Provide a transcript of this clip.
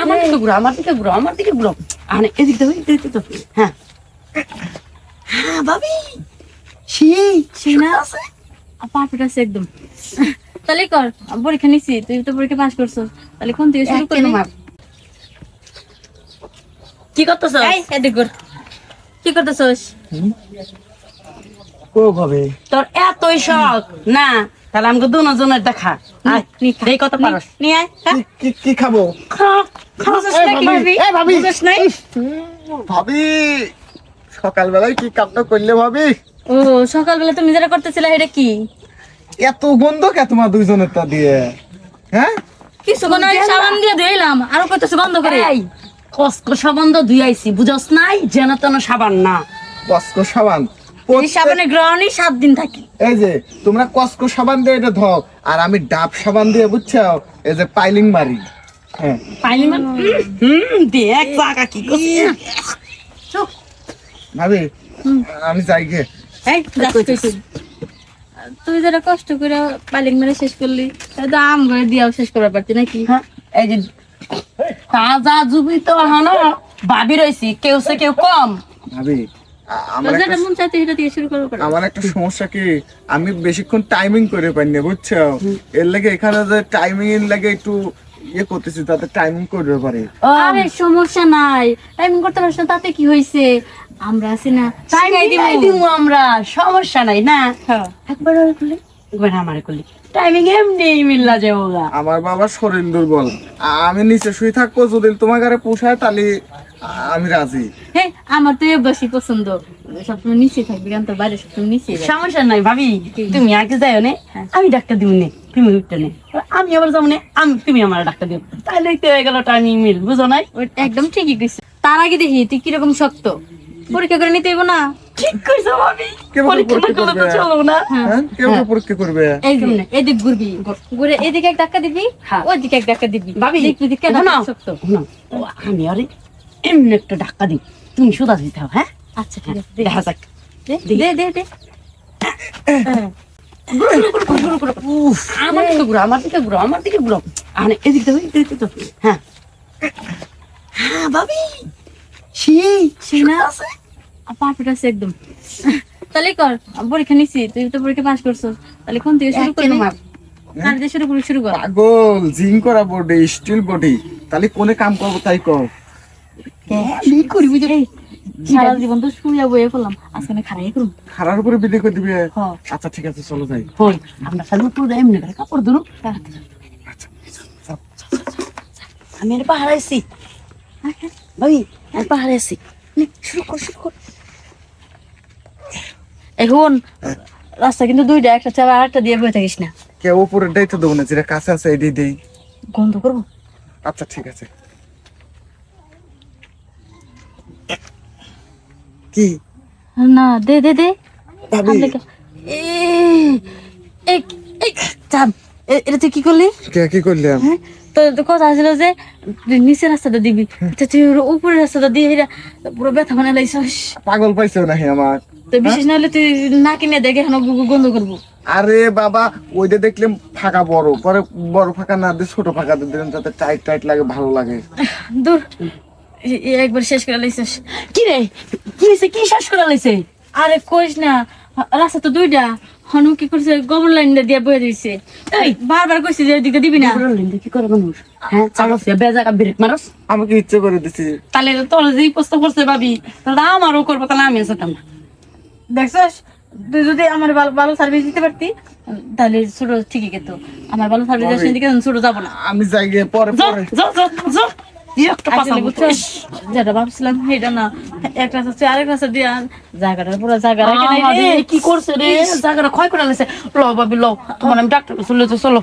আমার দিকে ঘুরো, আমার দিকে ঘুরো, আমার দিকে ঘুরো। আরে এদিক তো, এদিক তো। হ্যাঁ হ্যাঁ ভাবি, সেই না পারফেক্ট আছে একদম। তাহলে কর, পরীক্ষা নিছি, তুই তো পরীক্ষা পাস করছো, তাহলে কোন থেকে শুরু করবি? কি করতেছ? এই এদিক কর, কি করতেছস? কো ভাবে তোর এতই শখ না, তাহলে আমাকে দুজনের দেখা। এই কত পারস নিয়ে আয়। হ্যাঁ? কি খাবো? বুঝিস না কি ভাবি? এই ভাবি। বুঝিস নাই? ভাবি সকালবেলায় কি কামটা করলে ভাবি? ও সকালবেলা তুমি যেটা করতেছিলে এটা কি? এত গন্ধ কে তোমার দুইজনের তা দিয়ে? হ্যাঁ কিছু কোন সাবান দিয়ে ধুইলাম, আর কইতেছ গন্ধ করে। এই কসকো সাবান তো ধুই আইছি, বুঝস নাই? যেন তেন সাবান না। কসকো সাবান এই সাবানের গ্রহণই 7 দিন থাকে। এই যে তোমরা কসকো সাবান দিয়ে এটা ধও, আর আমি ডাব সাবান দিয়ে বুঝছো এই যে পাইলিং মারি। হ্যাঁ পাইলি মান দেখ জায়গা কি করছিস। চুপ। ভাবি আমি যাই গে। এই তুই যেটা কষ্ট করে পালিং মেরে শেষ করলি, তাহলে আম করে দিয়াও শেষ করবার পারতি নাকি? হ্যাঁ, এই যে তাজা জুবি তো হনো ভাবি রইছি, কেউ সে কেউ কম। ভাবি আমার যেটা একটা মন চাইতে সেটা দিয়ে শুরু করবো। আমার একটা সমস্যা কি, আমি বেশিক্ষণ টাইমিং করে পাই না বুঝছো, এর লাগে এখানে যে টাইমিং এর লাগে একটু ইয়ে করতেছি, তাতে টাইমিং করতে পারি। আরে সমস্যা নাই, টাইমিং করতে পারছ না, তাতে কি হয়েছে? আমরা আছি না, শিখাই দিব। দিমু আমরা, সমস্যা নাই না। হ্যাঁ। একবার ওরে করলি, একবার আমারে করলি, টাইমিং এমনি মিল্লা যাওগা। আমার বাবার শরীর দুর্বল, আমি নিচে শুয়ে থাকবো, যদি তোমার ঘরে পোষায় তাহলে আমি রাজি। হ্যাঁ, আমার তো বেশি পছন্দ, সবসময় নিচে থাকবি, কারণ তোর বাইরে সবসময় নিচে। সমস্যা নাই ভাবি, তুমি আগে যাও নে, আমি ডাক্তার দিব নে, তুমি উঠতে নে, আমি আবার যাবো নে, তুমি আমার ডাক্তার দিও, তাহলে তো হয়ে গেল টাইমিং মিল, বুঝো নাই? একদম ঠিকই কইছিস। তার আগে দেখি তুই কিরকম শক্ত, পরীক্ষা করে নিতে হইব না? ঠিক কইছো ভাবি, কেমন পরীক্ষা না পরীক্ষা করলে তো করবে? চলো না। হ্যাঁ কেউ পরীক্ষা করবে? এই যে এদিক ঘুরবি, ঘুরে এদিকে এক ধাক্কা দিবি, হ্যাঁ। ওইদিকে এক ধাক্কা দিবি, ভাবি দেখবি যে কেন শোনো, শক্ত। শোনো, ও, আমি আরে এমনি একটা ডাক্তার দিই, তুমি সুদা দিতে হবে। হ্যাঁ আচ্ছা ঠিক আছে, দেখা যাক। দে দে দে দে। আমার দিকে ঘুরো, আমার দিকে ঘুরো, আমার দিকে ঘুরো। আরে এদিক তো, এদিক তো। হ্যাঁ হ্যাঁ ভাবি, সেই না পারফেক্ট আছে একদম। তাহলে কর, পরীক্ষা নিছি, তুই তো পরীক্ষা পাস করছো, তাহলে কোন থেকে শুরু করবি? কার দিয়ে শুরু কর। পাগল, জিম করা বডি, স্টিল বডি, তাহলে কোনে কাম করবো তাই কর। করি বুঝে। সারা জীবন তো শুয়ে বয়ে করলাম, আজকে না খারাই করুম। খারার উপরে বিদে করে দিবে? হ্যাঁ। আচ্ছা ঠিক আছে, চলো যাই। হই আমরা সালু পুরো এমনি করে কাপড় ধরুন। আমি আর পাহাড়ে আছি ভাবি, আর পাহাড়ে আছি। শুরু কর। এখন রাস্তা কিন্তু দুইটা, একটা চাবা আর একটা দিয়ে বয়ে থাকিস না, কেউ উপরে দায়িত্ব দেবো না, যেটা কাছে আছে এটাই দেই। গন্ধ করবো। আচ্ছা ঠিক আছে। কি না দে দে দে। ভাবি? এটা তুই কি করলি? কি করলাম? হ্যাঁ, তো কথা ছিল যে তুই নিচের রাস্তাটা দিবি, তা তুই উপরের রাস্তাটা দিয়ে এরা পুরো ব্যথা বানাই লাইছিস। পাগল পাইছো নাকি আমার? তো বিশেষ না হলে তুই না কিনে দেখে এখন গন্ধ করবো। আরে বাবা, ওইটা দেখলাম ফাঁকা বড়, পরে বড় ফাঁকা না দিয়ে ছোট ফাঁকা দিয়ে দিলাম, যাতে টাইট টাইট লাগে, ভালো লাগে। দূর, একবার শেষ করে লাইছিস। কি রে, কি হয়েছে? কি শ্বাস করা লাইছে? আরে কইস না, রাস্তা তো দুইটা, হনু কি করছে, গোবর লাইনটা দিয়ে বয়ে দিয়েছে। বারবার কইছি যে ওইদিকে দিবি না। কি করে মানুষ? হ্যাঁ চালাস বেজাকা ব্রেক মারস। আমাকে ইচ্ছে করে দিছি। তাহলে তোর যেই প্রশ্ন করছে ভাবি, তাহলে আমারও করবো, তাহলে আমি যেতাম না। দেখছস, তুই যদি আমার ভালো সার্ভিস দিতে পারতি, তাহলে ছোট ঠিকই কিন্তু আমার ভালো সার্ভিস দেওয়ার দিকে ছোট যাবো না। আমি যাই গিয়ে পরে যা পরে। যা যা যা বিরক্ত পাশা আসলে বুঝছস, যেটা ভাবছিলাম এটা না, এক রাস্তা হচ্ছে আরেক রাস্তা দিয়ে জায়গাটা পুরো জায়গা রাখে নাই রে। কি করছে রে? জায়গাটা ক্ষয় করে লাইছে। ল ভাবি ল, তোমার আমি ডাক্তার চলে চলো।